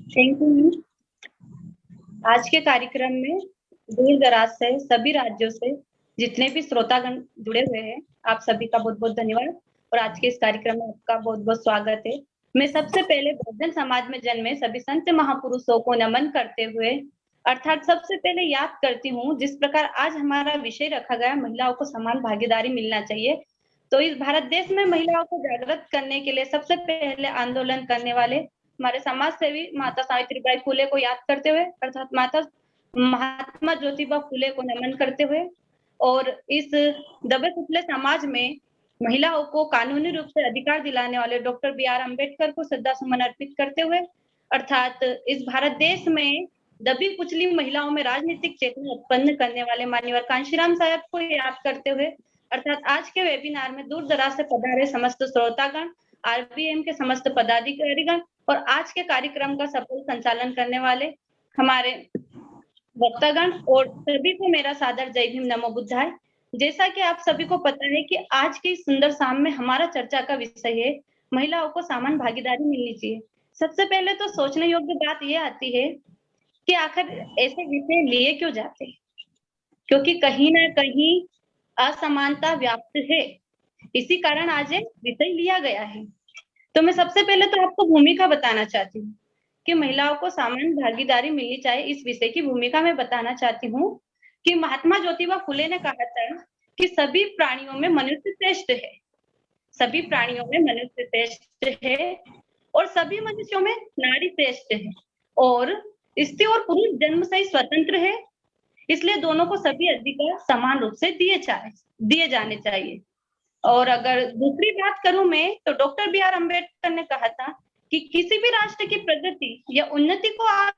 Thank you. आज के कार्यक्रम में दूर दराज से सभी राज्यों से जितने भी श्रोतागण जुड़े हुए हैं, आप सभी का बहुत बहुत धन्यवाद और आज के इस कार्यक्रम में आपका बहुत बहुत स्वागत है। मैं सबसे पहले बहुजन समाज में जन्मे सभी संत महापुरुषों को नमन करते हुए अर्थात सबसे पहले याद करती हूँ, जिस प्रकार आज हमारा विषय रखा गया महिलाओं को समान भागीदारी मिलना चाहिए, तो इस भारत देश में महिलाओं को जागृत करने के लिए सबसे पहले आंदोलन करने वाले हमारे समाज सेवी माता सावित्रीबाई फुले को याद करते हुए अर्थात माता महात्मा ज्योतिबा फुले को नमन करते हुए और इस दबे कुचले समाज में महिलाओं को कानूनी रूप से अधिकार दिलाने वाले डॉक्टर बी आर अम्बेडकर को श्रद्धा सुमन अर्पित करते हुए अर्थात इस भारत देश में दबी कुचली महिलाओं में राजनीतिक चेतना उत्पन्न करने वाले माननीय कांशीराम साहब को याद करते हुए अर्थात आज के वेबिनार में दूर दराज से पधारे समस्त श्रोतागण, आरबीएम के समस्त पदाधिकारीगण और आज के कार्यक्रम का सफल संचालन करने वाले हमारे वक्तागण और सभी को मेरा सादर जय भीम नमो बुद्धाय। जैसा कि आप सभी को पता है कि आज की सुंदर शाम में हमारा चर्चा का विषय है महिलाओं को समान भागीदारी मिलनी चाहिए। सबसे पहले तो सोचने योग्य बात यह आती है कि आखिर ऐसे विषय लिए क्यों जाते हैं, क्योंकि कहीं ना कहीं असमानता व्याप्त है, इसी कारण आज एक विषय लिया गया है। तो मैं सबसे पहले तो आपको भूमिका बताना चाहती हूँ कि महिलाओं को समान भागीदारी मिलनी चाहिए। इस विषय की भूमिका मैं बताना चाहती हूँ कि महात्मा ज्योतिबा फुले ने कहा था कि सभी प्राणियों में मनुष्य श्रेष्ठ है, सभी प्राणियों में मनुष्य श्रेष्ठ है और सभी मनुष्यों में नारी श्रेष्ठ है और स्त्री और पुरुष जन्म से ही स्वतंत्र है, इसलिए दोनों को सभी अधिकार समान रूप से दिए जाने चाहिए। और अगर दूसरी बात करूं मैं तो डॉक्टर बी आर अम्बेडकर ने कहा था कि किसी भी राष्ट्र की प्रगति या उन्नति को आप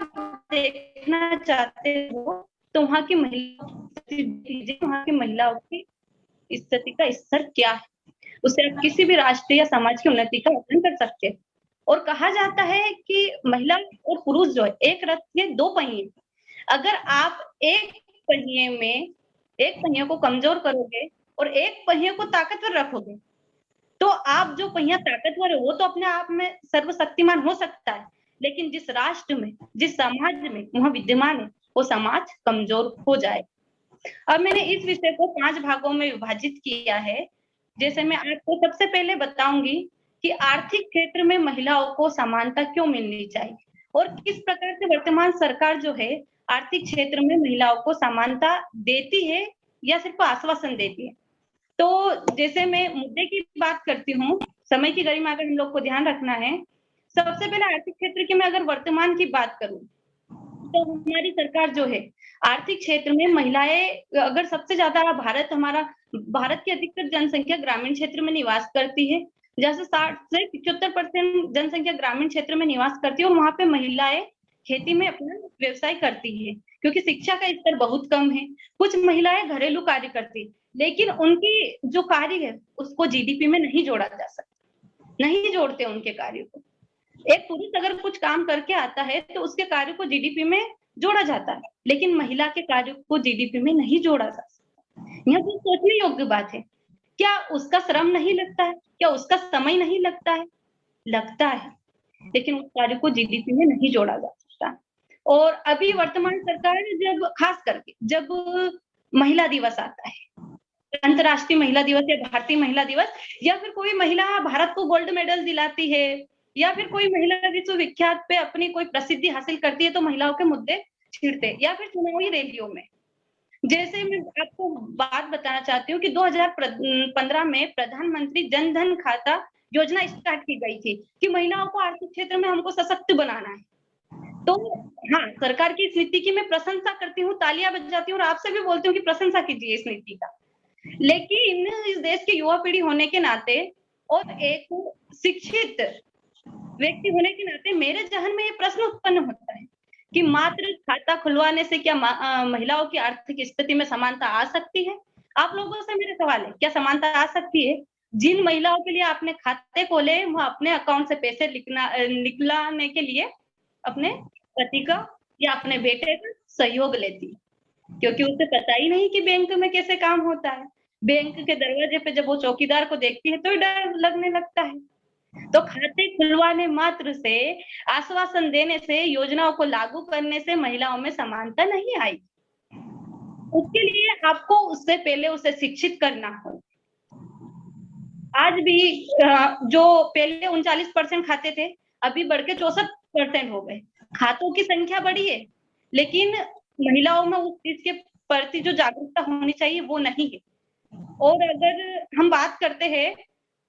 देखना चाहते हो तो वहां की महिलाओं की स्थिति का स्तर क्या है, उससे आप किसी भी राष्ट्र या समाज की उन्नति का आकलन कर सकते हैं। और कहा जाता है कि महिला और पुरुष जो है एक रथ के दो पहिए, अगर आप एक पहिए को कमजोर करोगे और एक पहिए को ताकतवर रखोगे तो आप जो पहिया ताकतवर है वो तो अपने आप में सर्वशक्तिमान हो सकता है, लेकिन जिस राष्ट्र में जिस समाज में वहां विद्यमान है वो समाज कमजोर हो जाए। अब मैंने इस विषय को 5 भागों में विभाजित किया है। जैसे मैं आपको सबसे पहले बताऊंगी कि आर्थिक क्षेत्र में महिलाओं को समानता क्यों मिलनी चाहिए और किस प्रकार से वर्तमान सरकार जो है आर्थिक क्षेत्र में महिलाओं को समानता देती है या सिर्फ आश्वासन देती है। तो जैसे मैं मुद्दे की बात करती हूँ, समय की गरिमा अगर हम लोग को ध्यान रखना है, सबसे पहले आर्थिक क्षेत्र की मैं अगर वर्तमान की बात करूं तो हमारी सरकार जो है आर्थिक क्षेत्र में महिलाएं अगर सबसे ज्यादा भारत की अधिकतर जनसंख्या ग्रामीण क्षेत्र में निवास करती है, जैसे 60 से 75% जनसंख्या ग्रामीण क्षेत्र में निवास करती है और वहां पे महिलाएं खेती में अपना व्यवसाय करती है, क्योंकि शिक्षा का स्तर बहुत कम है। कुछ महिलाएं घरेलू कार्य करती है, लेकिन उनकी जो कार्य है उसको जीडीपी में नहीं जोड़ा जा सकता, नहीं जोड़ते उनके कार्य को। एक पुरुष अगर कुछ काम करके आता है तो उसके कार्य को जीडीपी में जोड़ा जाता है, लेकिन महिला के कार्य को जीडीपी में नहीं जोड़ा जा सकता। यह तो सोचने योग्य बात है। क्या उसका श्रम नहीं लगता है, क्या उसका समय नहीं लगता है? लगता है, लेकिन उस कार्य को जीडीपी में नहीं जोड़ा जा सकता। और अभी वर्तमान सरकार जब खास करके जब महिला दिवस आता है, अंतर्राष्ट्रीय महिला दिवस या भारतीय महिला दिवस, या फिर कोई महिला भारत को गोल्ड मेडल दिलाती है या फिर कोई महिला विश्वविख्यात पे अपनी कोई प्रसिद्धि हासिल करती है तो महिलाओं के मुद्दे छिड़ते, या फिर चुनावी रैलियों में। जैसे मैं आपको बात बताना चाहती हूँ कि 2015 में प्रधानमंत्री जन धन खाता योजना स्टार्ट की गई थी कि महिलाओं को आर्थिक क्षेत्र में हमको सशक्त बनाना है। तो हाँ, सरकार की इस नीति की मैं प्रशंसा करती हूँ, तालियां बजाती हूँ और आपसे भी बोलती हूँ कि प्रशंसा कीजिए इस नीति का। लेकिन इस देश की युवा पीढ़ी होने के नाते और एक शिक्षित व्यक्ति होने के नाते मेरे जहन में ये प्रश्न उत्पन्न होता है कि मात्र खाता खुलवाने से क्या महिलाओं की आर्थिक स्थिति में समानता आ सकती है? आप लोगों से मेरा सवाल है, क्या समानता आ सकती है? जिन महिलाओं के लिए आपने खाते खोले वह अपने अकाउंट से पैसे निकलाने के लिए अपने पति का या अपने बेटे का सहयोग लेती, क्योंकि उसे पता ही नहीं कि बैंक में कैसे काम होता है। बैंक के दरवाजे पे जब वो चौकीदार को देखती है तो डर लगने लगता है। तो खाते खुलवाने मात्र से, आश्वासन देने से, योजनाओं को लागू करने से महिलाओं में समानता नहीं आई। उसके लिए आपको उससे पहले उसे शिक्षित करना हो। आज भी जो पहले 39% खाते थे, अभी बढ़ के 64% हो गए। खातों की संख्या बढ़ी है, लेकिन महिलाओं में उस चीज के प्रति जो जागरूकता होनी चाहिए वो नहीं है। और अगर हम बात करते हैं,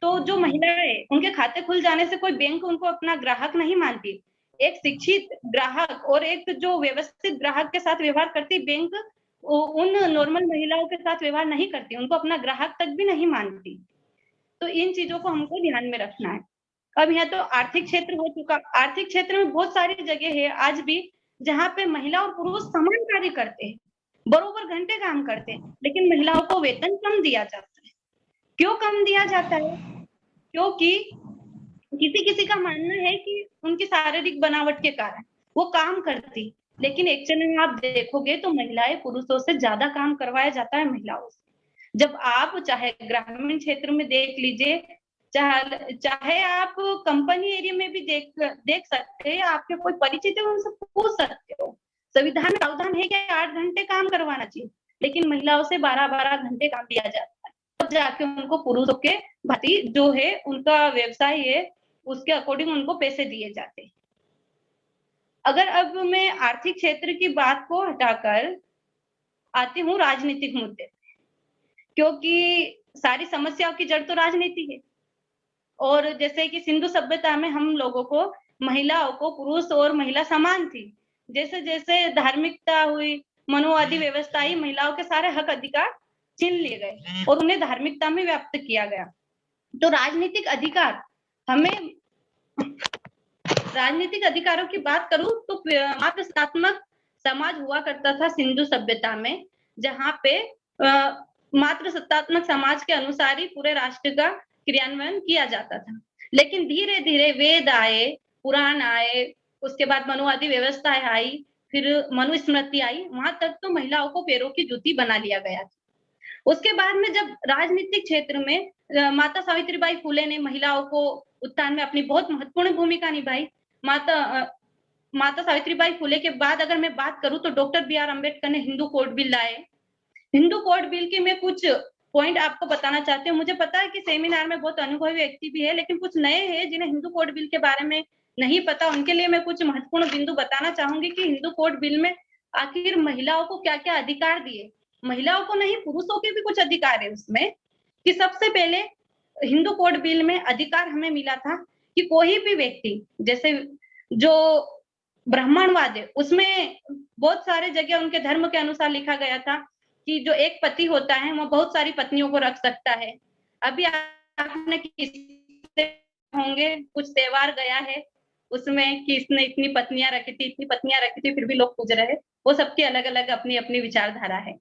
तो जो महिलाएं, उनके खाते खुल जाने से कोई बैंक उनको अपना ग्राहक नहीं मानती। एक शिक्षित ग्राहक और एक जो व्यवस्थित ग्राहक के साथ व्यवहार करती बैंक, उन नॉर्मल महिलाओं के साथ व्यवहार नहीं करती, उनको अपना ग्राहक तक भी नहीं मानती। तो इन चीजों को हमको ध्यान में रखना है। अब यहाँ तो आर्थिक क्षेत्र हो चुका, आर्थिक क्षेत्र में बहुत सारी जगह है आज भी जहाँ पे महिला और पुरुष समान कार्य करते हैं, बरोबर घंटे काम करते हैं, लेकिन महिलाओं को वेतन कम दिया जाता है। क्यों कम दिया जाता है? क्योंकि किसी किसी का मानना है कि उनकी शारीरिक बनावट के कारण वो काम करती, लेकिन एक्चुअली में आप देखोगे तो महिलाएं पुरुषों से ज्यादा काम करवाया जाता है महिलाओं से। जब आप चाहे ग्रामीण क्षेत्र में देख लीजिए, चाहे चाहे आप कंपनी एरिया में भी देख देख सकते हैं, आपके कोई परिचित है उनसे पूछ सकते हो। संविधान में प्रावधान है कि 8 घंटे काम करवाना चाहिए, लेकिन महिलाओं से 12-12 घंटे काम दिया जाता है, तब जाके उनको पुरुषों के भांति जो है उनका व्यवसाय है उसके अकॉर्डिंग उनको पैसे दिए जाते हैं। अगर अब मैं आर्थिक क्षेत्र की बात को हटाकर आती हूँ राजनीतिक मुद्दे, क्योंकि सारी समस्याओं की जड़ तो राजनीति है। और जैसे कि सिंधु सभ्यता में हम लोगों को, महिलाओं को, पुरुष और महिला समान थी। जैसे जैसे धार्मिकता हुई, मनोवादी व्यवस्था आई, महिलाओं के सारे हक अधिकार छीन लिए गए और उन्हें धार्मिकता में व्याप्त किया गया। तो राजनीतिक अधिकार, हमें राजनीतिक अधिकारों की बात करूं तो मात्र सत्तात्मक समाज हुआ करता था सिंधु सभ्यता में, जहां पे मात्र सत्तात्मक समाज के अनुसार ही पूरे राष्ट्र का क्रियान्वयन किया जाता था। लेकिन धीरे धीरे वेद आए, पुराण आए, उसके बाद मनुवादी व्यवस्थाएं आई, फिर मनुस्मृति आई, वहां तक तो महिलाओं को पैरों की जूती बना लिया गया था। उसके बाद में जब राजनीतिक क्षेत्र में माता सावित्रीबाई फुले ने महिलाओं को उत्थान में अपनी बहुत महत्वपूर्ण भूमिका निभाई। माता सावित्रीबाई फुले के बाद अगर मैं बात करूं तो डॉक्टर बी आर अम्बेडकर ने हिंदू कोड बिल लाए। हिंदू कोड बिल के मैं कुछ पॉइंट आपको बताना चाहती हूँ। मुझे पता है कि सेमिनार में बहुत अनुभवी व्यक्ति भी है, लेकिन कुछ नए हैं जिन्हें हिंदू कोड बिल के बारे में नहीं पता, उनके लिए मैं कुछ महत्वपूर्ण बिंदु बताना चाहूंगी कि हिंदू कोड बिल में आखिर महिलाओं को क्या क्या अधिकार दिए। महिलाओं को नहीं, पुरुषों के भी कुछ अधिकार है उसमें। कि सबसे पहले हिंदू कोड बिल में अधिकार हमें मिला था कि कोई भी व्यक्ति, जैसे जो ब्राह्मणवाद है उसमें बहुत सारे जगह उनके धर्म के अनुसार लिखा गया था कि जो एक पति होता है वो बहुत सारी पत्नियों को रख सकता है। अभी आपने किससे होंगे, कुछ त्योहार गया है उसमें कि इसने इतनी पत्नियां रखी थी, इतनी पत्नियां रखी थी, फिर भी लोग पूज रहे हैं। वो सबकी अलग अलग अपनी अपनी विचारधारा है।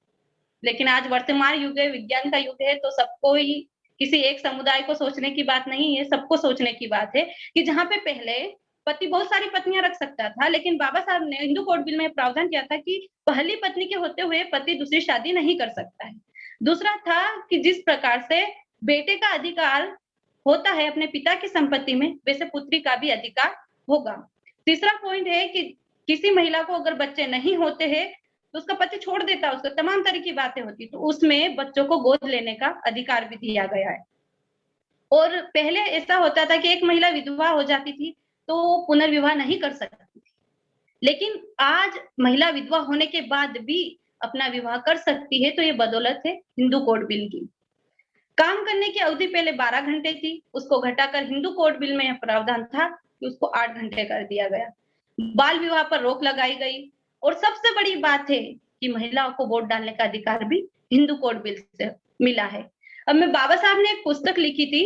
लेकिन आज वर्तमान युग है, विज्ञान का युग है, तो सबको ही, किसी एक समुदाय को सोचने की बात नहीं है, सबको सोचने की बात है कि जहां पे पहले पति बहुत सारी पत्नियां रख सकता था, लेकिन बाबा साहब ने हिंदू कोड बिल में प्रावधान किया था कि पहली पत्नी के होते हुए पति दूसरी शादी नहीं कर सकता है। दूसरा था कि जिस प्रकार से बेटे का अधिकार होता है अपने पिता की संपत्ति में, वैसे पुत्री का भी अधिकार होगा। तीसरा पॉइंट है कि किसी महिला को अगर बच्चे नहीं होते हैं तो उसका पति छोड़ देता है, उसको तमाम तरह की बातें होती, तो उसमें बच्चों को गोद लेने का अधिकार भी दिया गया है। और पहले ऐसा होता था कि एक महिला विधवा हो जाती थी तो पुनर्विवाह नहीं कर सकती थी, लेकिन आज महिला विधवा होने के बाद भी अपना विवाह कर सकती है। तो ये बदौलत है हिंदू कोड बिल की। काम करने की अवधि पहले 12 घंटे थी, उसको घटाकर हिंदू कोड बिल में यह प्रावधान था कि उसको 8 घंटे कर दिया गया। बाल विवाह पर रोक लगाई गई और सबसे बड़ी बात है कि महिलाओं को वोट डालने का अधिकार भी हिंदू कोड बिल से मिला है। अब मैं, बाबा साहब ने एक पुस्तक लिखी थी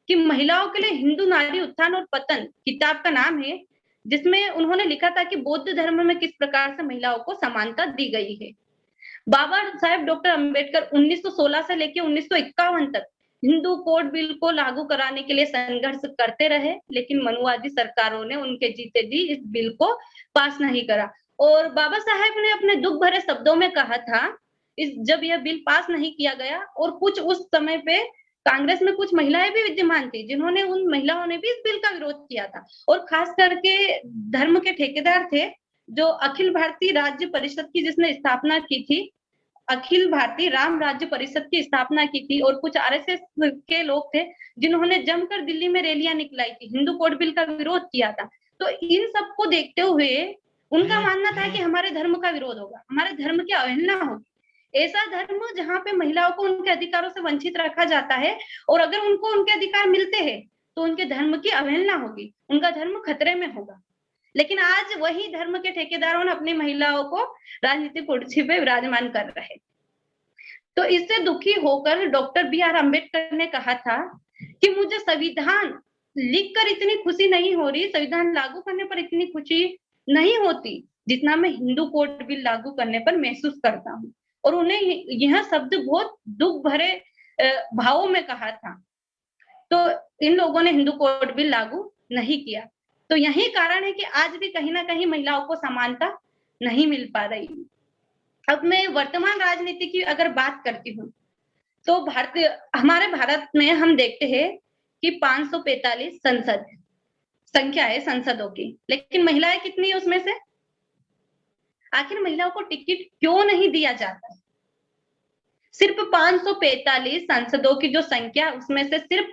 कि महिलाओं के लिए हिंदू नारी उत्थान और पतन, किताब का नाम है, जिसमें उन्होंने लिखा था कि बौद्ध धर्म में किस प्रकार से महिलाओं को समानता दी गई है। बाबा साहेब डॉक्टर अंबेडकर 1916 से लेकर 1951 तक हिंदू कोड बिल को लागू कराने के लिए संघर्ष करते रहे, लेकिन मनुवादी सरकारों ने उनके जीते जी इस बिल को पास नहीं करा। और बाबा साहेब ने अपने दुख भरे शब्दों में कहा था, इस जब यह बिल पास नहीं किया गया और कुछ उस समय पे कांग्रेस में कुछ महिलाएं भी विद्यमान थी जिन्होंने, उन महिलाओं ने भी इस बिल का विरोध किया था। और खास करके धर्म के ठेकेदार थे, जो अखिल भारतीय राज्य परिषद की जिसने स्थापना की थी, अखिल भारतीय राम राज्य परिषद की स्थापना की थी, और कुछ आरएसएस के लोग थे जिन्होंने जमकर दिल्ली में रैलियां निकलाई थी, हिंदू कोड बिल का विरोध किया था। तो इन सबको देखते हुए उनका मानना था कि हमारे धर्म का विरोध होगा, हमारे धर्म की अवहेलना होगी। ऐसा धर्म जहां पे महिलाओं को उनके अधिकारों से वंचित रखा जाता है, और अगर उनको उनके अधिकार मिलते हैं तो उनके धर्म की अवहेलना होगी, उनका धर्म खतरे में होगा। लेकिन आज वही धर्म के ठेकेदारों ने अपनी महिलाओं को राजनीतिक कुर्सी पे विराजमान कर रहे। तो इससे दुखी होकर डॉक्टर बी.आर. अम्बेडकर ने कहा था कि मुझे संविधान लिखकर इतनी खुशी नहीं हो रही, संविधान लागू करने पर इतनी खुशी नहीं होती जितना मैं हिंदू कोड बिल लागू करने पर महसूस करता हूँ। और उन्हें यह शब्द बहुत दुख भरे भावों में कहा था। तो इन लोगों ने हिंदू कोड बिल लागू नहीं किया। तो यही कारण है कि आज भी कहीं ना कहीं महिलाओं को समानता नहीं मिल पा रही। अब मैं वर्तमान राजनीति की अगर बात करती हूँ, तो हमारे भारत में हम देखते हैं कि 545 संसद संख्या है संसदों की, लेकिन महिलाएं कितनी है उसमें से? आखिर महिलाओं को टिकट क्यों नहीं दिया जाता है? सिर्फ 545 सांसदों की जो संख्या, उसमें से सिर्फ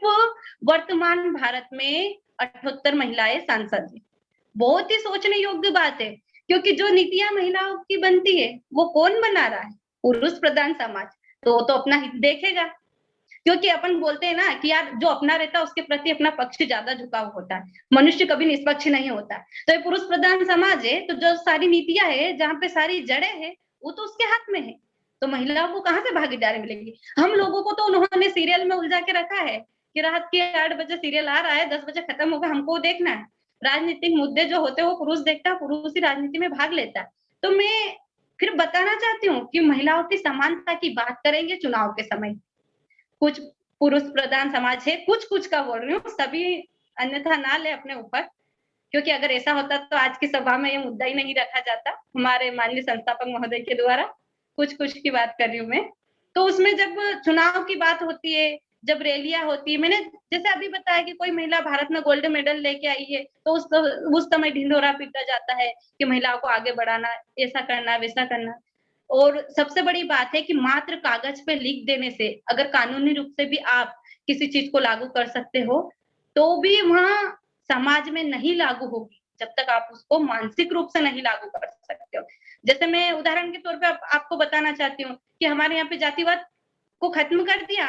वर्तमान भारत में 78 महिलाएं सांसद हैं। बहुत ही सोचने योग्य बात है, क्योंकि जो नीतियां महिलाओं की बनती है वो कौन बना रहा है? पुरुष प्रधान समाज। तो वो तो अपना हित देखेगा, क्योंकि अपन बोलते हैं ना कि यार जो अपना रहता है उसके प्रति अपना पक्ष ज्यादा झुकाव होता है, मनुष्य कभी निष्पक्ष नहीं होता। तो ये पुरुष प्रधान समाज है, तो जो सारी नीतियां है, जहाँ पे सारी जड़ें हैं, वो तो उसके हाथ में है। तो महिलाओं को कहाँ से भागीदारी मिलेगी? हम लोगों को तो उन्होंने सीरियल में उलझा के रखा है कि रात के 8 बजे सीरियल आ रहा है, 10 बजे खत्म होगा, हमको देखना है। राजनीतिक मुद्दे जो होते हैं वो पुरुष देखता है, पुरुष ही राजनीति में भाग लेता है। तो मैं फिर बताना चाहती हूँ कि महिलाओं की समानता की बात करेंगे चुनाव के समय। कुछ पुरुष प्रधान समाज है, कुछ का बोल रही हूँ, सभी अन्यथा ना ले अपने ऊपर, क्योंकि अगर ऐसा होता तो आज की सभा में ये मुद्दा ही नहीं रखा जाता हमारे माननीय संस्थापक महोदय के द्वारा। कुछ की बात कर रही हूँ मैं। तो उसमें जब चुनाव की बात होती है, जब रैलियां होती है, मैंने जैसे अभी बताया कि कोई महिला भारत में गोल्ड मेडल लेके आई है, तो उस समय ढिंढोरा पीटा जाता है कि महिलाओं को आगे बढ़ाना, ऐसा करना, वैसा करना। और सबसे बड़ी बात है कि मात्र कागज पे लिख देने से अगर कानूनी रूप से भी आप किसी चीज को लागू कर सकते हो, तो भी वहां समाज में नहीं लागू होगी जब तक आप उसको मानसिक रूप से नहीं लागू कर सकते हो। जैसे मैं उदाहरण के तौर पे आपको बताना चाहती हूँ कि हमारे यहाँ पे जातिवाद को खत्म कर दिया,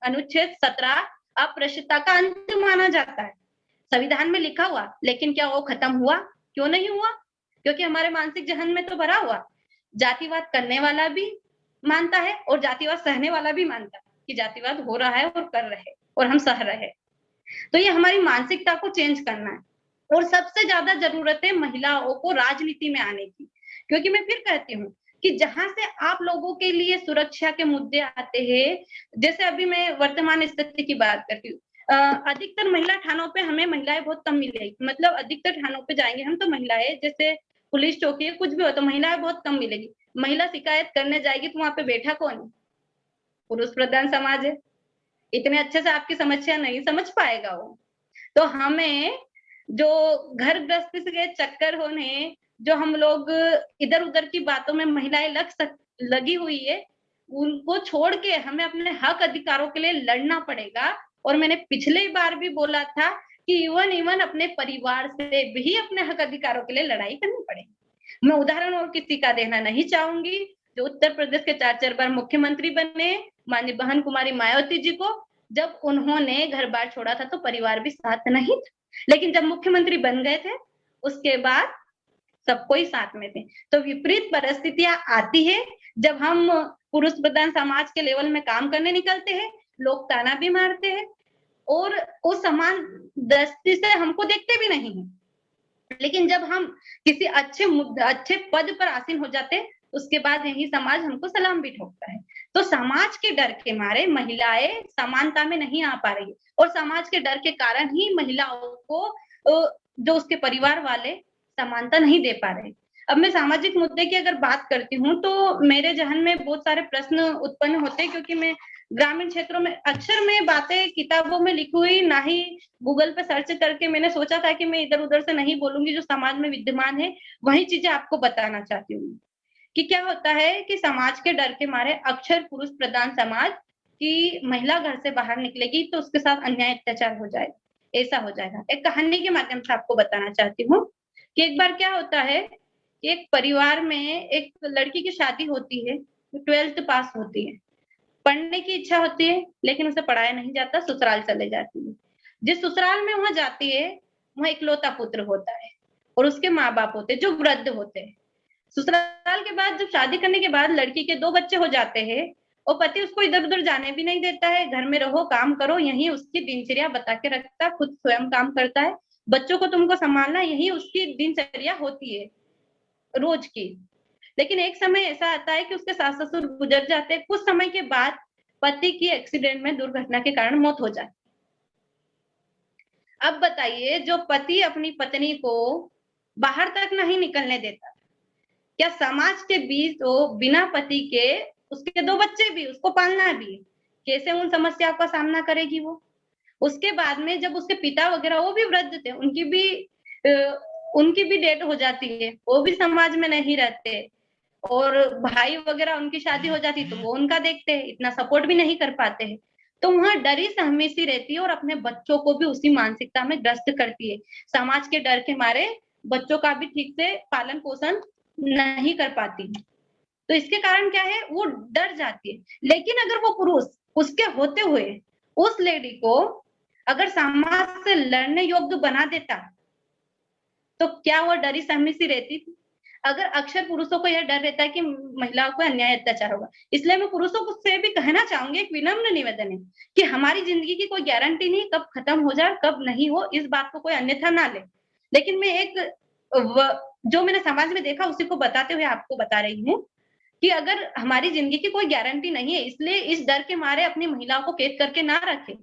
अनुच्छेद 17 अस्पृश्यता का अंत माना जाता है, संविधान में लिखा हुआ, लेकिन क्या वो खत्म हुआ? क्यों नहीं हुआ? क्योंकि हमारे मानसिक जहन में तो भरा हुआ। जातिवाद करने वाला भी मानता है और जातिवाद सहने वाला भी मानता है कि जातिवाद हो रहा है और कर रहे और हम सह रहे। तो ये हमारी मानसिकता को चेंज करना है। और सबसे ज्यादा जरूरत है महिलाओं को राजनीति में आने की, क्योंकि मैं फिर कहती हूँ कि जहां से आप लोगों के लिए सुरक्षा के मुद्दे आते हैं, जैसे अभी मैं वर्तमान स्थिति की बात करती हूँ, अधिकतर महिला थानों पे हमें महिलाएं बहुत कम मिलेगी, मतलब अधिकतर थानों पे जाएंगे हम तो महिलाएं, जैसे पुलिस चौकी है, कुछ भी हो तो महिलाएं बहुत कम मिलेगी। महिला शिकायत करने जाएगी तो वहां पे बैठा कौन? पुरुष प्रधान समाज है। इतने अच्छे से आपकी समस्या नहीं समझ पाएगा वो। तो हमें जो घर गृहस्थी के चक्कर होने, जो हम लोग इधर उधर की बातों में महिलाएं लगी हुई है, उनको छोड़ के हमें अपने हक अधिकारों के लिए लड़ना पड़ेगा। और मैंने पिछले बार भी बोला था कि इवन अपने परिवार से भी अपने हक अधिकारों के लिए लड़ाई करनी पड़ेगी। मैं उदाहरण और किसी का देना नहीं चाहूंगी। जो उत्तर प्रदेश के 4 बार मुख्यमंत्री बने, माननीय बहन कुमारी मायावती जी को जब उन्होंने घर बार छोड़ा था तो परिवार भी साथ नहीं था, लेकिन जब मुख्यमंत्री बन गए थे उसके बाद सबको ही साथ में थे। तो विपरीत परिस्थितियां आती है जब हम पुरुष प्रधान समाज के लेवल में काम करने निकलते हैं, लोग ताना भी मारते हैं और वो समान दृष्टि से हमको देखते भी नहीं है। लेकिन जब हम किसी अच्छे पद पर आसीन हो जाते हैं, उसके बाद यही समाज हमको सलाम भी ठोकता है। तो समाज के डर के मारे महिलाएं समानता में नहीं आ पा रही, और समाज के डर के कारण ही महिलाओं को जो उसके परिवार वाले समानता नहीं दे पा रहे। अब मैं सामाजिक मुद्दे की अगर बात करती हूँ तो मेरे जहन में बहुत सारे प्रश्न उत्पन्न होते हैं, क्योंकि मैं ग्रामीण क्षेत्रों में अक्सर मैं बातें किताबों में लिखी हुई, ना ही गूगल पे सर्च करके मैंने सोचा था कि मैं इधर उधर से नहीं बोलूंगी, जो समाज में विद्यमान है वही चीजें आपको बताना चाहती हूँ। कि क्या होता है कि समाज के डर के मारे अक्षर पुरुष प्रधान समाज की महिला घर से बाहर निकलेगी तो उसके साथ अन्याय अत्याचार हो जाएगा, ऐसा हो जाएगा। एक कहानी के माध्यम से आपको बताना चाहती हूँ कि एक बार क्या होता है कि एक परिवार में एक लड़की की शादी होती है, 12th पास होती है, पढ़ने की इच्छा होती है लेकिन उसे पढ़ाया नहीं जाता, ससुराल चले जाती है। जिस ससुराल में वहां जाती है वहां इकलौता पुत्र होता है और उसके माँ बाप होते हैं जो वृद्ध होते हैं। ससुराल के बाद जब शादी करने के बाद लड़की के 2 बच्चे हो जाते हैं और पति उसको इधर उधर जाने भी नहीं देता है, घर में रहो काम करो, यही उसकी दिनचर्या बता के रखता है, खुद स्वयं काम करता है, बच्चों को तुमको संभालना, यही उसकी दिनचर्या होती है रोज की। लेकिन एक समय ऐसा आता है कि उसके सास ससुर गुजर जाते हैं, कुछ समय के बाद पति की एक्सीडेंट में दुर्घटना के कारण मौत हो जाती। अब बताइए, जो पति अपनी पत्नी को बाहर तक नहीं निकलने देता, क्या समाज के बीच वो बिना पति के उसके 2 बच्चे भी, उसको पालना भी, कैसे उन समस्याओं का सामना करेगी वो? उसके बाद में जब उसके पिता वगैरह वो भी वृद्ध थे, उनकी भी डेथ हो जाती है, वो भी समाज में नहीं रहते, और भाई वगैरह उनकी शादी हो जाती तो वो उनका देखते हैं, इतना सपोर्ट भी नहीं कर पाते हैं। तो वहां डरी सहमी सी रहती है और अपने बच्चों को भी उसी मानसिकता में ग्रस्त करती है। समाज के डर के मारे बच्चों का भी ठीक से पालन पोषण नहीं कर पाती। तो इसके कारण क्या है, वो डर जाती है। लेकिन अगर वो पुरुष उसके होते हुए उस लेडी को अगर समाज से लड़ने योग्य बना देता तो क्या वो डरी सहमी सी रहती थी? अगर अक्सर पुरुषों को यह डर रहता है कि महिलाओं को अन्याय अत्याचार होगा, इसलिए मैं पुरुषों को से भी कहना चाहूंगी, एक विनम्र निवेदन है कि हमारी जिंदगी की कोई गारंटी नहीं कब खत्म हो जाए कब नहीं हो, इस बात को कोई अन्यथा ना ले। लेकिन मैं जो मैंने समाज में देखा उसी को बताते हुए आपको बता रही हूँ कि अगर हमारी जिंदगी की कोई गारंटी नहीं है, इसलिए इस डर के मारे अपनी महिलाओं को कैद करके ना रखे,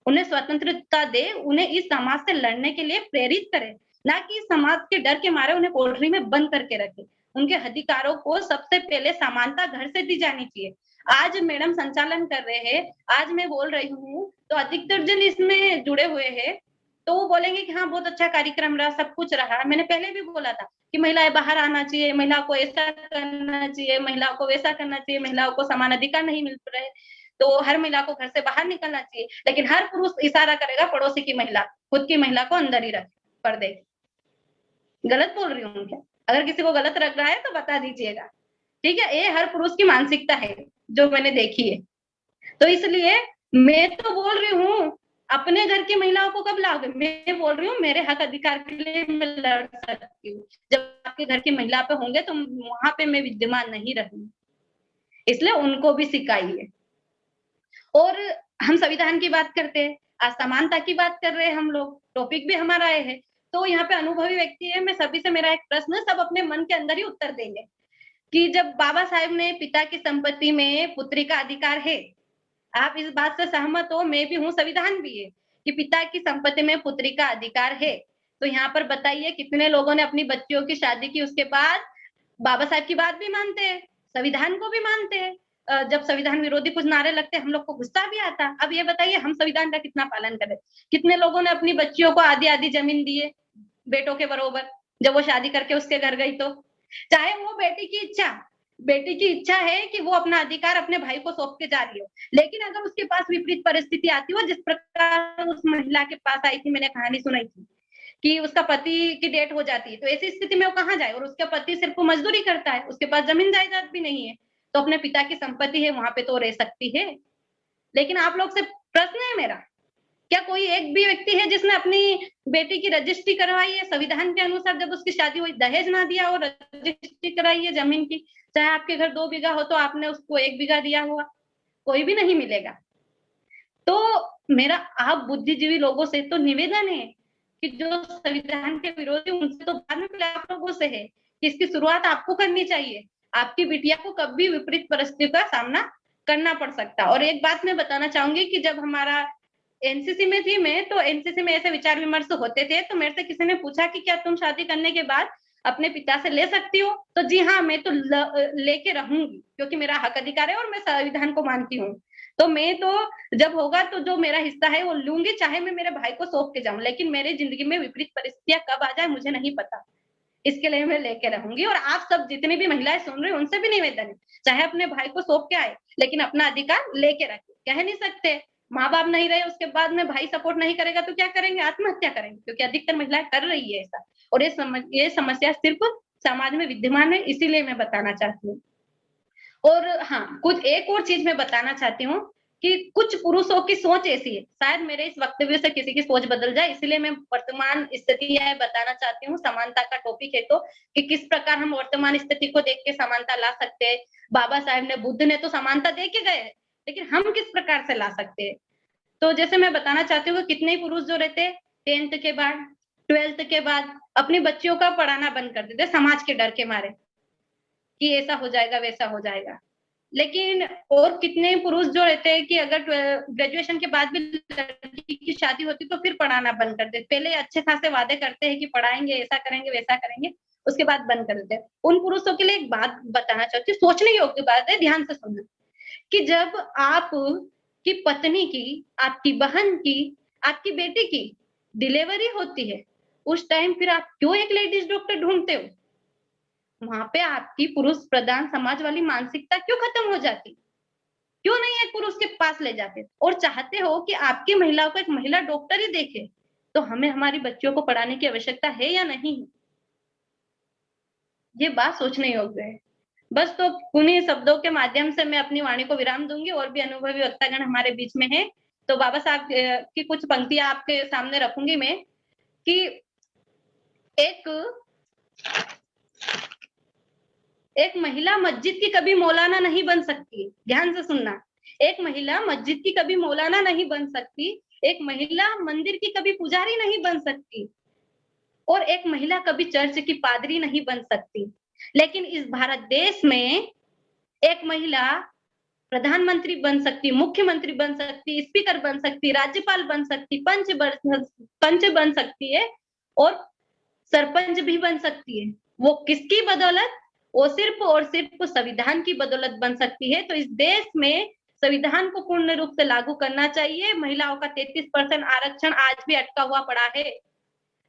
उन्हें स्वतंत्रता दे, उन्हें इस समाज से लड़ने के लिए प्रेरित करे, ना कि समाज के डर के मारे उन्हें कोठरी में बंद करके रखे। उनके अधिकारों को सबसे पहले समानता घर से दी जानी चाहिए। आज मैडम संचालन कर रहे हैं, आज मैं बोल रही हूँ तो अधिकतर जन इसमें जुड़े हुए हैं, तो वो बोलेंगे कि हाँ बहुत अच्छा कार्यक्रम रहा, सब कुछ रहा। मैंने पहले भी बोला था कि महिलाएं बाहर आना चाहिए, महिलाओं को ऐसा करना चाहिए, महिलाओं को वैसा करना चाहिए, महिलाओं को समान अधिकार नहीं मिल रहे, तो हर महिला को घर से बाहर निकलना चाहिए। लेकिन हर पुरुष इशारा करेगा पड़ोसी की महिला, खुद की महिला को अंदर ही रखे पर्दे। गलत बोल रही हूँ क्या? अगर किसी को गलत लग रहा है तो बता दीजिएगा, ठीक है? ये हर पुरुष की मानसिकता है जो मैंने देखी है। तो इसलिए मैं तो बोल रही हूँ अपने घर की महिलाओं को कब लाओगे? मैं बोल रही हूँ मेरे हक अधिकार के लिए मैं लड़ सकती हूँ, जब आपके घर की महिला पे होंगे तो वहां पे मैं विद्यमान नहीं रहूंगी, इसलिए उनको भी सिखाइए। और हम संविधान की बात करते हैं, असमानता की बात कर रहे हैं हम लोग, टॉपिक भी हमारा है। तो यहाँ पे अनुभवी व्यक्ति है, मैं सभी से मेरा एक प्रश्न, सब अपने मन के अंदर ही उत्तर देंगे कि जब बाबा साहेब ने पिता की संपत्ति में पुत्री का अधिकार है, आप इस बात से सहमत हो, मैं भी हूँ, संविधान भी है कि पिता की संपत्ति में पुत्री का अधिकार है। तो यहाँ पर बताइए कितने लोगों ने अपनी बच्चियों की शादी की, उसके बाद बाबा साहब की बात भी मानते हैं, संविधान को भी मानते हैं। जब संविधान विरोधी कुछ नारे लगते हम लोग को गुस्सा भी आता। अब ये बताइए हम संविधान का कितना पालन करें? कितने लोगों ने अपनी बच्चियों को आधी आधी जमीन दी है बेटों के बरोबर, जब वो शादी करके उसके घर गई तो, चाहे वो बेटी की इच्छा है कि वो अपना अधिकार अपने भाई को सौंप के जा रही हो, लेकिन अगर उसके पास विपरीत परिस्थिति आती हो, जिस प्रकार उस महिला के पास आई थी, मैंने कहानी सुनाई थी कि उसका पति की डेथ हो जाती है, तो ऐसी स्थिति में वो कहाँ जाए? और उसका पति सिर्फ मजदूरी करता है, उसके पास जमीन जायदाद भी नहीं है, तो अपने पिता की संपत्ति है वहां पे तो रह सकती है। लेकिन आप लोग से प्रश्न है मेरा, क्या कोई एक भी व्यक्ति है जिसने अपनी बेटी की रजिस्ट्री करवाई है संविधान के अनुसार, जब उसकी शादी हुई दहेज ना दिया और रजिस्ट्री कराई है जमीन की? चाहे आपके घर 2 बीघा हो तो आपने उसको 1 बीघा दिया हुआ, कोई भी नहीं मिलेगा। तो मेरा आप बुद्धिजीवी लोगों से तो निवेदन है कि जो संविधान के विरोधी, उनसे तो बाद में, पहले आप लोगों से है कि इसकी शुरुआत आपको करनी चाहिए। आपकी बिटिया को कभी विपरीत परिस्थितियों का सामना करना पड़ सकता। और एक बात मैं बताना चाहूंगी कि जब हमारा एनसीसी में थी मैं, तो एनसीसी में ऐसे विचार विमर्श होते थे, तो मेरे से किसी ने पूछा कि क्या तुम शादी करने के बाद अपने पिता से ले सकती हो? तो जी हाँ, मैं तो लेके रहूंगी, क्योंकि मेरा हक अधिकार है और मैं संविधान को मानती हूँ। तो मैं तो जब होगा तो जो मेरा हिस्सा है वो लूंगी, चाहे मैं मेरे भाई को सौंप के जाऊं, लेकिन मेरे जिंदगी में विपरीत परिस्थितियां कब आ जाए मुझे नहीं पता। इसके लिए मैं लेके रहूंगी। और आप सब जितनी भी महिलाएं सुन रही हैं उनसे भी निवेदन है, चाहे अपने भाई को सौंप के आए लेकिन अपना अधिकार लेके रखे। कह नहीं सकते माँ बाप नहीं रहे उसके बाद में भाई सपोर्ट नहीं करेगा तो क्या करेंगे, आत्महत्या करेंगे, क्योंकि अधिकतर महिलाएं कर रही है ऐसा। और ये समस्या सिर्फ समाज में विद्यमान है, इसीलिए मैं बताना चाहती हूँ। और हाँ, कुछ एक और चीज मैं बताना चाहती हूँ कि कुछ पुरुषों की सोच ऐसी है, शायद मेरे इस वक्तव्य से किसी की सोच बदल जाए, इसलिए मैं वर्तमान स्थिति यह बताना चाहती हूँ। समानता का टॉपिक है तो कि किस प्रकार हम वर्तमान स्थिति को देख के समानता ला सकते हैं। बाबा साहेब ने, बुद्ध ने तो समानता दे के गए, लेकिन हम किस प्रकार से ला सकते हैं। तो जैसे मैं बताना चाहती हूँ कि कितने ही पुरुष जो रहते हैं 10th के बाद 12th के बाद अपनी बच्चियों का पढ़ाना बंद कर देते समाज के डर के मारे कि ऐसा हो जाएगा वैसा हो जाएगा। लेकिन और कितने पुरुष जो रहते हैं कि अगर ग्रेजुएशन के बाद भी लड़की की शादी होती तो फिर पढ़ाना बंद कर देते। पहले अच्छे खासे वादे करते हैं कि पढ़ाएंगे, ऐसा करेंगे वैसा करेंगे, उसके बाद बंद कर देते हैं। उन पुरुषों के लिए एक बात बताना चाहती हूँ, सोचने योग्य बात है, ध्यान से सुनना। कि जब आप की पत्नी की, आपकी बहन की, आपकी बेटी की डिलीवरी होती है, उस टाइम फिर आप क्यों एक लेडीज डॉक्टर ढूंढते हो? वहां पे आपकी पुरुष प्रधान समाज वाली मानसिकता क्यों खत्म हो जाती? क्यों नहीं एक पुरुष के पास ले जाते और चाहते हो कि आपकी महिलाओं को एक महिला डॉक्टर ही देखे? तो हमें हमारी बच्चियों को पढ़ाने की आवश्यकता है या नहीं? ये बात सोचने योग्य है। बस तो उन्हीं शब्दों के माध्यम से मैं अपनी वाणी को विराम दूंगी। और भी अनुभवी वक्तागण हमारे बीच में है, तो बाबा साहब की कुछ पंक्तियां आपके सामने रखूंगी मैं कि एक एक महिला मस्जिद की कभी मौलाना नहीं बन सकती। ध्यान से सुनना, एक महिला मस्जिद की कभी मौलाना नहीं बन सकती, एक महिला मंदिर की कभी पुजारी नहीं बन सकती, और एक महिला कभी चर्च की पादरी नहीं बन सकती। लेकिन इस भारत देश में एक महिला प्रधानमंत्री बन सकती, मुख्यमंत्री बन सकती, स्पीकर बन सकती, राज्यपाल बन सकती, पंच बन सकती है और सरपंच भी बन सकती है। वो किसकी बदौलत? वो सिर्फ और सिर्फ संविधान की बदौलत बन सकती है। तो इस देश में संविधान को पूर्ण रूप से लागू करना चाहिए। महिलाओं का 33% आरक्षण आज भी अटका हुआ पड़ा है,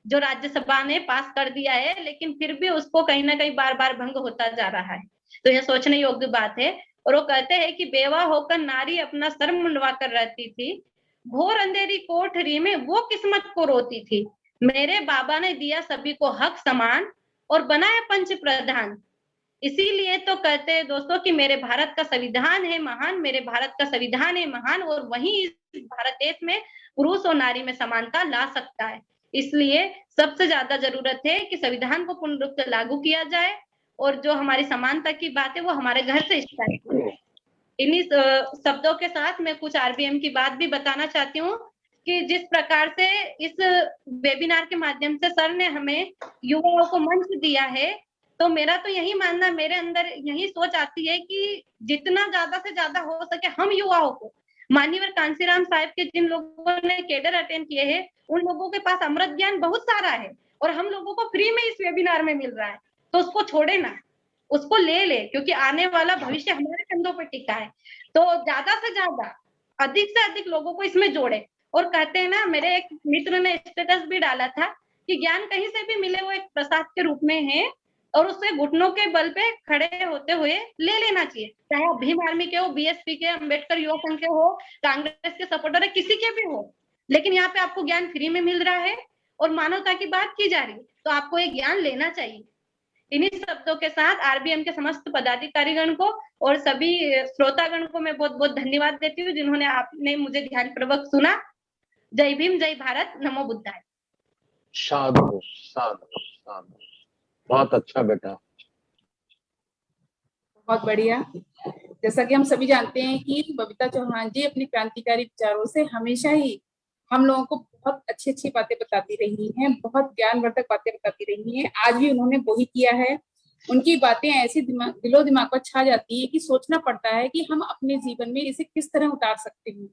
जो राज्यसभा ने पास कर दिया है, लेकिन फिर भी उसको कहीं ना कहीं बार बार भंग होता जा रहा है। तो यह सोचने योग्य बात है। और वो कहते हैं कि बेवा होकर नारी अपना सर मुंडवा कर रहती थी, घोर अंधेरी कोठरी में वो किस्मत को रोती थी। मेरे बाबा ने दिया सभी को हक समान और बनाया पंच प्रधान। इसीलिए तो कहते हैं दोस्तों कि मेरे भारत का संविधान है महान, मेरे भारत का संविधान है महान, और वही इस भारत देश में पुरुष और नारी में समानता ला सकता है। इसलिए सबसे ज्यादा जरूरत है कि संविधान को पूर्ण रूप से लागू किया जाए, और जो हमारी समानता की बात है वो हमारे घर से स्टार्ट हो। इन्हीं शब्दों के साथ मैं कुछ आरबीएम की बात भी बताना चाहती हूँ कि जिस प्रकार से इस वेबिनार के माध्यम से सर ने हमें युवाओं को मंच दिया है, तो मेरा तो यही मानना, मेरे अंदर यही सोच आती है कि जितना ज्यादा से ज्यादा हो सके हम युवाओं को, माननीय कांसीराम साहब के जिन लोगों ने कैडर अटेंड किए हैं उन लोगों के पास अमृत ज्ञान बहुत सारा है और हम लोगों को फ्री में इस वेबिनार में मिल रहा है, तो उसको छोड़े ना, उसको ले क्योंकि आने वाला भविष्य हमारे कंधों पर टिका है। तो ज्यादा से ज्यादा, अधिक से अधिक लोगों को इसमें जोड़े। और कहते हैं ना, मेरे एक मित्र ने स्टेटस भी डाला था कि ज्ञान कहीं से भी मिले वो एक प्रसाद के रूप में है, और उससे घुटनों के बल पे खड़े होते हुए ले लेना चाहिए, चाहे आप भीम आर्मी के हो, बीएसपी के, अम्बेडकर युवा संघ के हो, कांग्रेस के सपोर्टर है, किसी के भी हो, लेकिन यहाँ पे आपको ज्ञान फ्री में मिल रहा है और मानवता की बात की जा रही है, तो आपको ये ज्ञान लेना चाहिए। इन्हीं शब्दों के साथ आरबीएम के समस्त पदाधिकारीगण को और सभी श्रोतागण को मैं बहुत बहुत धन्यवाद देती हूँ जिन्होंने आपने मुझे ध्यानपूर्वक सुना। जय भीम, जय भारत, नमो बुद्धाय। साधु साधु साधु, बहुत अच्छा बेटा, बहुत बढ़िया। जैसा कि हम सभी जानते हैं कि बबीता चौहान जी अपने क्रांतिकारी विचारों से हमेशा ही हम लोगों को बहुत अच्छी अच्छी बातें बताती रही हैं, बहुत ज्ञानवर्धक बातें बताती रही हैं। आज भी उन्होंने वही किया है। उनकी बातें ऐसी दिलो दिमाग पर छा जाती है कि सोचना पड़ता है कि हम अपने जीवन में इसे किस तरह उतार सकते हैं।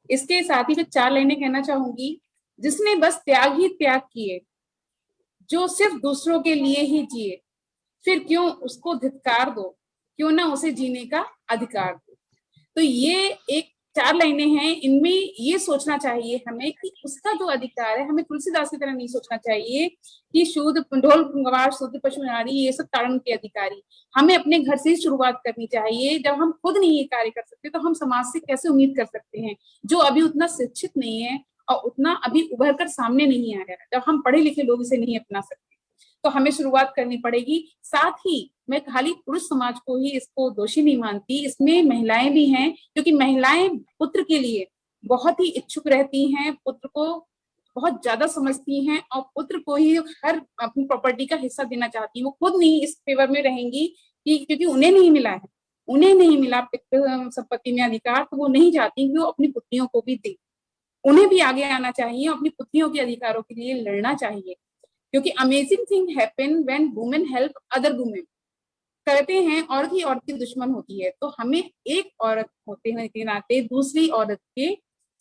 इसके साथ ही मैं 4 लाइनें कहना चाहूंगी। जिसने बस त्याग ही त्याग किए, जो सिर्फ दूसरों के लिए ही जिए, फिर क्यों उसको धिक्कार दो, क्यों ना उसे जीने का अधिकार दो। तो ये एक 4 लाइनें हैं, इनमें ये सोचना चाहिए हमें कि उसका जो अधिकार है, हमें तुलसीदास की तरह नहीं सोचना चाहिए कि शूद्र ढोल गवार शूद्र पशु नारी ये सब ताड़न के अधिकारी। हमें अपने घर से ही शुरुआत करनी चाहिए। जब हम खुद नहीं ये कार्य कर सकते तो हम समाज से कैसे उम्मीद कर सकते हैं, जो अभी उतना शिक्षित नहीं है और उतना अभी उभर कर सामने नहीं आया है। जब हम पढ़े लिखे लोग इसे नहीं अपना सकते तो हमें शुरुआत करनी पड़ेगी। साथ ही मैं खाली पुरुष समाज को ही इसको दोषी नहीं मानती, इसमें महिलाएं भी हैं, क्योंकि महिलाएं पुत्र के लिए बहुत ही इच्छुक रहती हैं, पुत्र को बहुत ज्यादा समझती हैं और पुत्र को ही हर अपनी प्रॉपर्टी का हिस्सा देना चाहती हैं। वो खुद नहीं इस फेवर में रहेंगी कि क्योंकि उन्हें नहीं मिला है, उन्हें नहीं मिला पितृ संपत्ति में अधिकार, तो वो नहीं चाहती कि वो अपनी पुत्रियों को भी दे। उन्हें भी आगे आना चाहिए, अपनी पुत्रियों के अधिकारों के लिए लड़ना चाहिए, क्योंकि amazing thing happen when women help other women. कहते हैं औरत ही औरत की दुश्मन होती है, तो हमें एक औरत होते के नाते दूसरी औरत के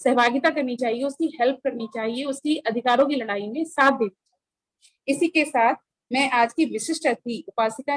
सहभागिता करनी चाहिए, उसकी हेल्प करनी चाहिए, उसकी अधिकारों की लड़ाई में साथ देना चाहिए। इसी के साथ मैं आज की विशिष्ट अतिथि उपासिका